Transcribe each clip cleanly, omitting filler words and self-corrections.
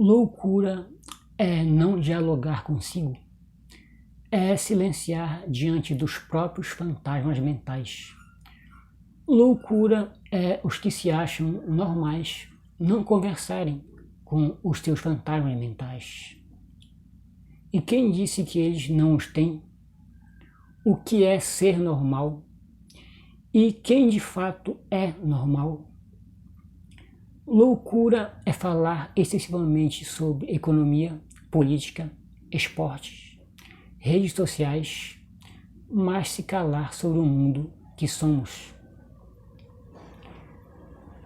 Loucura é não dialogar consigo, é silenciar diante dos próprios fantasmas mentais. Loucura é os que se acham normais não conversarem com os seus fantasmas mentais. E quem disse que eles não os têm? O que é ser normal? E quem de fato é normal? Loucura é falar excessivamente sobre economia, política, esportes, redes sociais, mas se calar sobre o mundo que somos.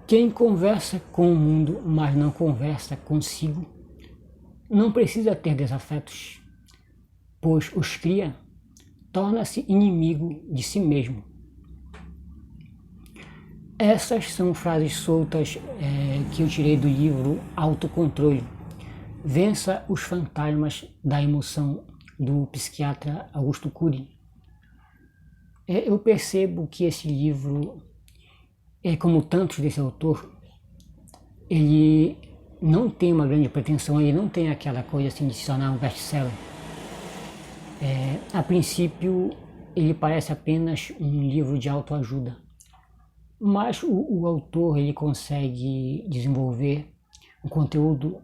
Quem conversa com o mundo, mas não conversa consigo, não precisa ter desafetos, pois os cria, torna-se inimigo de si mesmo. Essas são frases soltas que eu tirei do livro Autocontrole. Vença os fantasmas da emoção, do psiquiatra Augusto Cury. Eu percebo que esse livro, como tantos desse autor, ele não tem uma grande pretensão, ele não tem aquela coisa assim de se tornar um best-seller. A princípio, ele parece apenas um livro de autoajuda. Mas o autor ele consegue desenvolver um conteúdo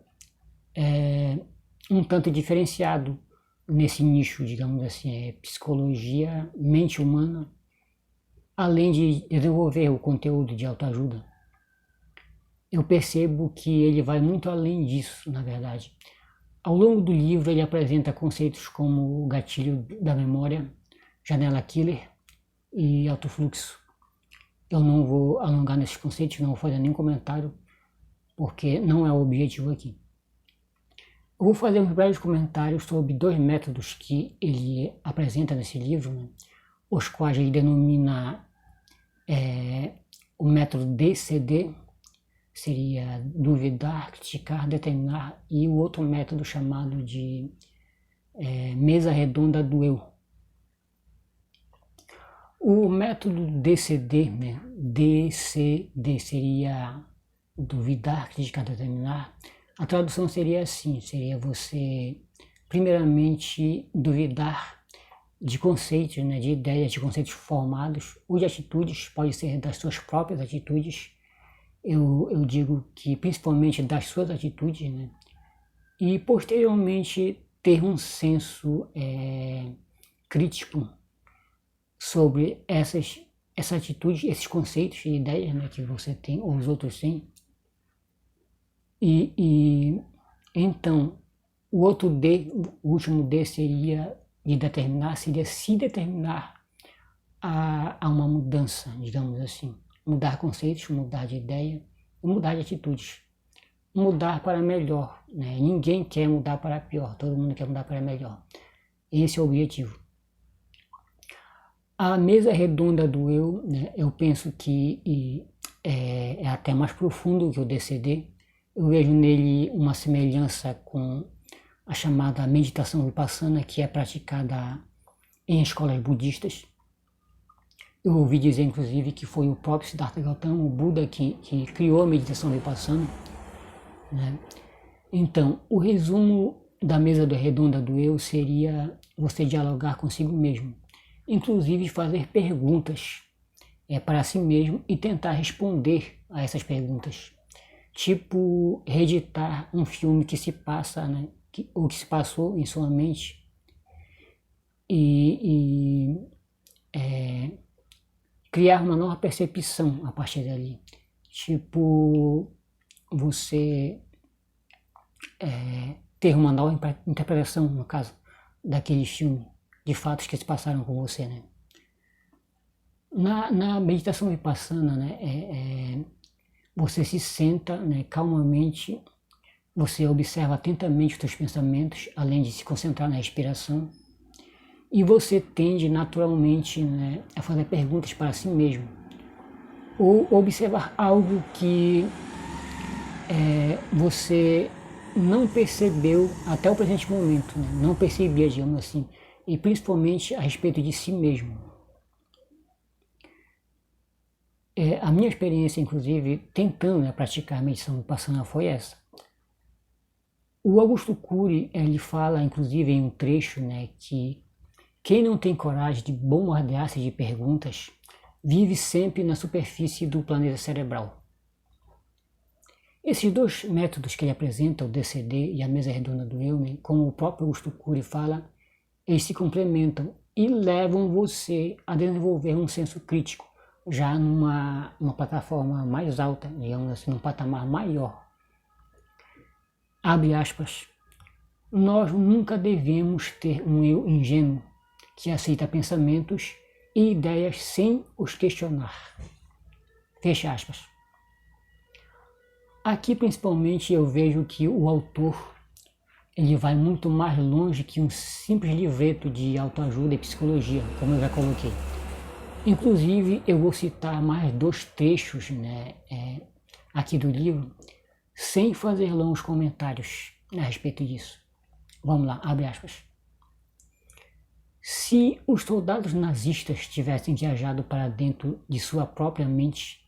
um tanto diferenciado nesse nicho, digamos assim, psicologia, mente humana, além de desenvolver o conteúdo de autoajuda. Eu percebo que ele vai muito além disso, na verdade. Ao longo do livro ele apresenta conceitos como o gatilho da memória, janela killer e autofluxo. Eu não vou alongar nesses conceitos, não vou fazer nenhum comentário, porque não é o objetivo aqui. Eu vou fazer uns breves comentários sobre dois métodos que ele apresenta nesse livro, né, os quais ele denomina o método DCD, seria duvidar, criticar, determinar, e o outro método chamado de mesa redonda do eu. O método DCD, né? DCD seria duvidar, criticar, determinar. A tradução seria assim, seria você, primeiramente, duvidar de conceitos, né? De ideias, de conceitos formados, ou de atitudes, pode ser das suas próprias atitudes. Eu digo que principalmente das suas atitudes, né? E posteriormente ter um senso crítico sobre essa atitude, esses conceitos e ideias, né, que você tem ou os outros têm. E então o outro D, o último D seria de determinar, seria se determinar a uma mudança, digamos assim. Mudar conceitos, mudar de ideia, mudar de atitudes. Mudar para melhor, né? Ninguém quer mudar para pior, todo mundo quer mudar para melhor. Esse é o objetivo. A mesa redonda do eu, né, eu penso que é até mais profundo que o DCD. Eu vejo nele uma semelhança com a chamada meditação vipassana, que é praticada em escolas budistas. Eu ouvi dizer, inclusive, que foi o próprio Siddhartha Gautama, o Buda, que criou a meditação vipassana, né? Então, o resumo da mesa redonda do eu seria você dialogar consigo mesmo, inclusive fazer perguntas para si mesmo e tentar responder a essas perguntas. Tipo, reeditar um filme que se passa, né, ou que se passou em sua mente e criar uma nova percepção a partir dali. Tipo, você ter uma nova interpretação, no caso, daquele filme, de fatos que se passaram com você, né? Na meditação vipassana, né, você se senta, né, calmamente, você observa atentamente os seus pensamentos, além de se concentrar na respiração, e você tende naturalmente, né, a fazer perguntas para si mesmo, ou observar algo que você não percebeu até o presente momento, né? Não percebia, digamos assim, e principalmente a respeito de si mesmo. A minha experiência, inclusive, tentando, né, praticar a meditação vipassana foi essa. O Augusto Cury, ele fala, inclusive, em um trecho, né, que quem não tem coragem de bombardear-se de perguntas vive sempre na superfície do planeta cerebral. Esses dois métodos que ele apresenta, o DCD e a mesa redonda do eu, né, como o próprio Augusto Cury fala, eles se complementam e levam você a desenvolver um senso crítico, já numa plataforma mais alta, digamos assim, num patamar maior. Abre aspas. Nós nunca devemos ter um eu ingênuo que aceita pensamentos e ideias sem os questionar. Fecha aspas. Aqui principalmente eu vejo que o autor ele vai muito mais longe que um simples livreto de autoajuda e psicologia, como eu já coloquei. Inclusive eu vou citar mais 2 trechos, né, aqui do livro, sem fazer longos comentários a respeito disso. Vamos lá, abre aspas. Se os soldados nazistas tivessem viajado para dentro de sua própria mente,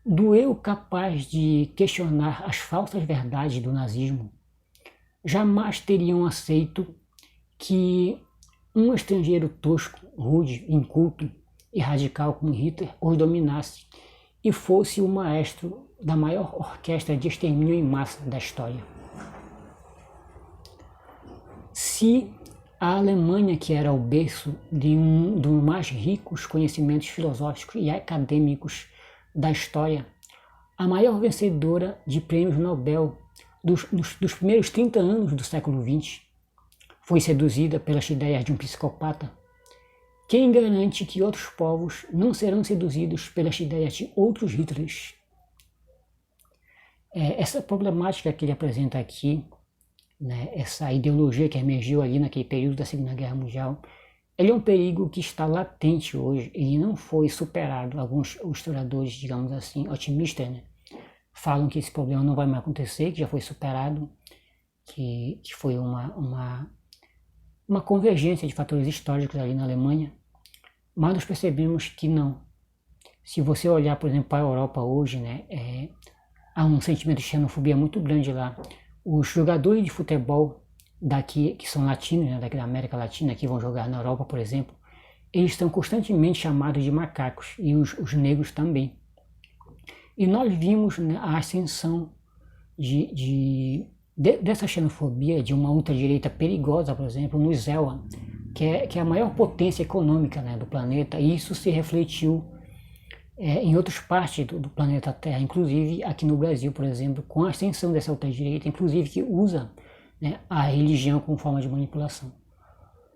do eu capaz de questionar as falsas verdades do nazismo, jamais teriam aceito que um estrangeiro tosco, rude, inculto e radical como Hitler os dominasse e fosse o maestro da maior orquestra de extermínio em massa da história. Se a Alemanha, que era o berço de um dos mais ricos conhecimentos filosóficos e acadêmicos da história, a maior vencedora de prêmios Nobel dos primeiros 30 anos do século XX, foi seduzida pelas ideias de um psicopata, quem garante que outros povos não serão seduzidos pelas ideias de outros Hitlers? Essa problemática que ele apresenta aqui, né, essa ideologia que emergiu ali naquele período da Segunda Guerra Mundial, ele é um perigo que está latente hoje, ele não foi superado. Alguns historiadores, digamos assim, otimistas, né, falam que esse problema não vai mais acontecer, que já foi superado, que foi uma convergência de fatores históricos ali na Alemanha, mas nós percebemos que não. Se você olhar, por exemplo, para a Europa hoje, né, há um sentimento de xenofobia muito grande lá. Os jogadores de futebol daqui, que são latinos, né, daqui da América Latina, que vão jogar na Europa, por exemplo, eles estão constantemente chamados de macacos, e os negros também. E nós vimos, né, a ascensão dessa xenofobia, de uma ultradireita perigosa, por exemplo, no Zewa, que é a maior potência econômica, né, do planeta, e isso se refletiu em outras partes do planeta Terra, inclusive aqui no Brasil, por exemplo, com a ascensão dessa ultradireita, inclusive que usa, né, a religião como forma de manipulação.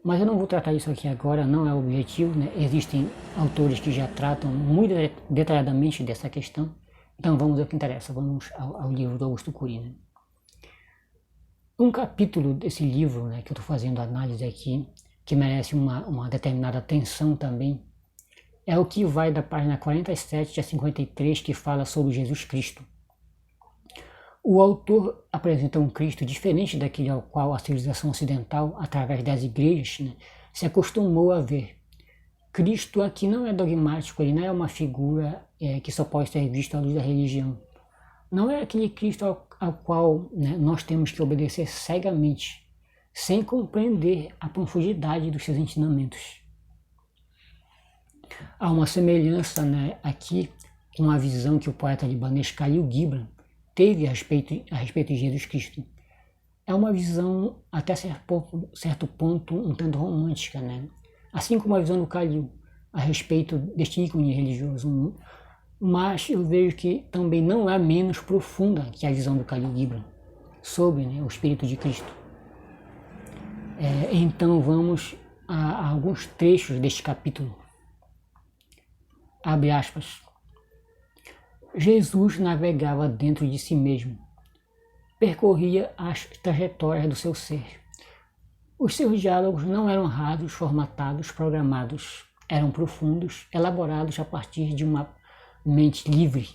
Mas eu não vou tratar isso aqui agora, não é o objetivo, né? Existem autores que já tratam muito detalhadamente dessa questão, então vamos ao que interessa, vamos ao livro do Augusto Cury, né? Um capítulo desse livro, né, que eu estou fazendo análise aqui, que merece uma determinada atenção também, é o que vai da página 47 a 53, que fala sobre Jesus Cristo. O autor apresenta um Cristo diferente daquele ao qual a civilização ocidental, através das igrejas, né, se acostumou a ver. Cristo aqui não é dogmático, ele não é uma figura que só pode ser vista à luz da religião. Não é aquele Cristo ao qual, né, nós temos que obedecer cegamente, sem compreender a profundidade dos seus ensinamentos. Há uma semelhança, né, aqui com a visão que o poeta libanês Khalil Gibran teve a respeito de Jesus Cristo. É uma visão, até certo ponto, um tanto romântica, né? Assim como a visão do Khalil a respeito deste ícone religioso. Mas eu vejo que também não é menos profunda que a visão do Khalil Gibran sobre, né, o Espírito de Cristo. Então vamos a alguns trechos deste capítulo. Abre aspas. Jesus navegava dentro de si mesmo, percorria as trajetórias do seu ser. Os seus diálogos não eram rasos, formatados, programados, eram profundos, elaborados a partir de uma mente livre.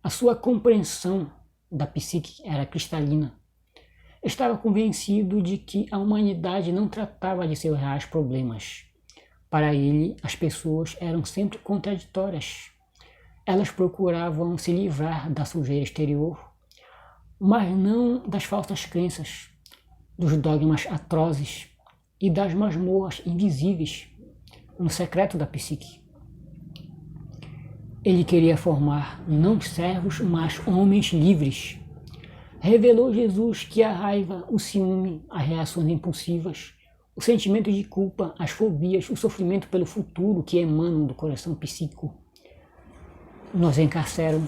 A sua compreensão da psique era cristalina. Estava convencido de que a humanidade não tratava de seus reais problemas. Para ele, as pessoas eram sempre contraditórias. Elas procuravam se livrar da sujeira exterior, mas não das falsas crenças, dos dogmas atrozes e das masmorras invisíveis no secreto da psique. Ele queria formar não servos, mas homens livres. Revelou Jesus que a raiva, o ciúme, as reações impulsivas, o sentimento de culpa, as fobias, o sofrimento pelo futuro que emanam do coração psíquico nos encarceram.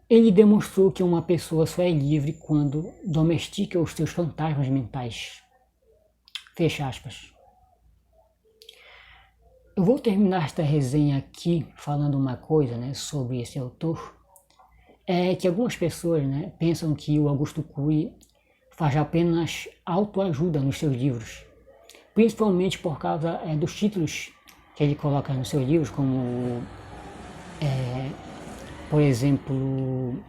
Ele demonstrou que uma pessoa só é livre quando domestica os seus fantasmas mentais. Fecha aspas. Eu vou terminar esta resenha aqui falando uma coisa, né, sobre esse autor. É que algumas pessoas, né, pensam que o Augusto Cury faz apenas autoajuda nos seus livros, principalmente por causa dos títulos que ele coloca nos seus livros, como, por exemplo,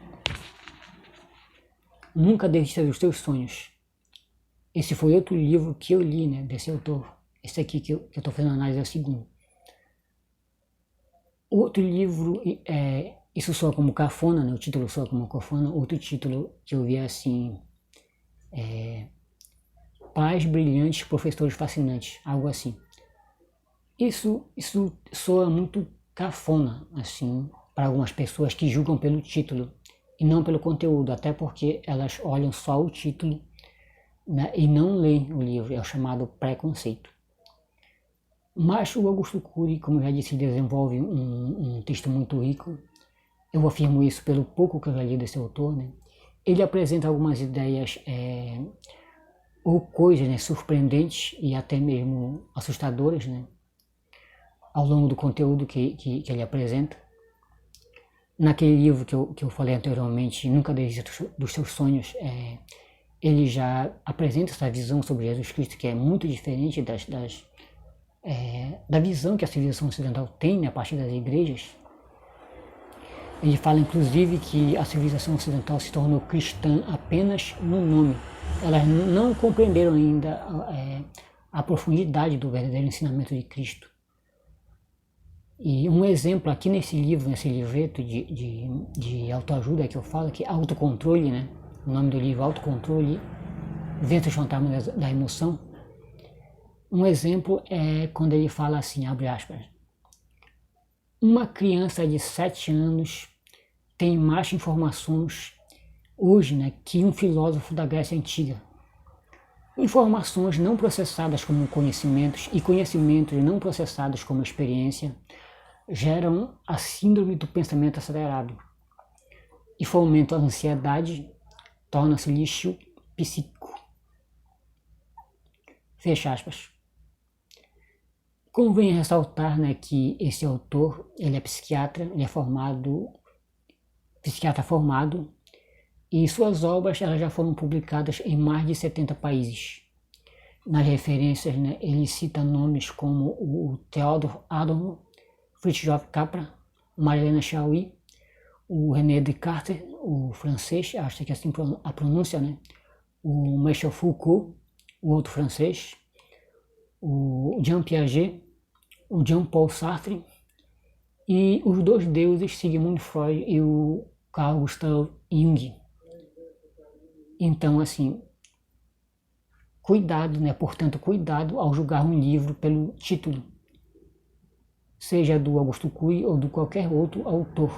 Nunca Desista dos Teus Sonhos. Esse foi outro livro que eu li, né, desse autor. Esse aqui que eu estou fazendo análise é o segundo. Outro livro, isso soa como cafona, né, o título soa como cafona. Outro título que eu vi é assim, Pais Brilhantes, Professores Fascinantes, algo assim. Isso soa muito cafona, assim, para algumas pessoas que julgam pelo título e não pelo conteúdo, até porque elas olham só o título, né, e não leem o livro, é o chamado preconceito. Mas o Augusto Cury, como eu já disse, desenvolve um texto muito rico. Eu afirmo isso pelo pouco que eu já li desse autor, né? Ele apresenta algumas ideias ou coisas, né, surpreendentes e até mesmo assustadoras, né, ao longo do conteúdo que ele apresenta. Naquele livro que eu falei anteriormente, Nunca Desista dos Seus Sonhos, ele já apresenta essa visão sobre Jesus Cristo que é muito diferente da visão que a civilização ocidental tem, né, a partir das igrejas. Ele fala inclusive que a civilização ocidental se tornou cristã apenas no nome. Elas não compreenderam ainda a profundidade do verdadeiro ensinamento de Cristo. E um exemplo aqui nesse livreto de autoajuda que eu falo, que é autocontrole, né? O nome do livro, Autocontrole, Vença os Fantasmas da Emoção. Um exemplo é quando ele fala assim, abre aspas, uma criança de 7 anos tem mais informações hoje, né, que um filósofo da Grécia Antiga. Informações não processadas como conhecimentos e conhecimentos não processados como experiência geram a síndrome do pensamento acelerado e fomentam a ansiedade, torna-se lixo psíquico. Fecha aspas. Convém ressaltar, né, que esse autor, ele é psiquiatra, ele é psiquiatra formado, e suas obras elas já foram publicadas em mais de 70 países. Nas referências, né, ele cita nomes como o Theodor Adorno, Fritjof Capra, Mariana Chauí, o René Descartes, o francês, acho que é assim a pronúncia, né, o Michel Foucault, o outro francês, o Jean Piaget, o Jean-Paul Sartre e os dois deuses, Sigmund Freud e o Carl Gustav Jung. Então, assim, cuidado, né? Portanto, cuidado ao julgar um livro pelo título, seja do Augusto Cury ou de qualquer outro autor.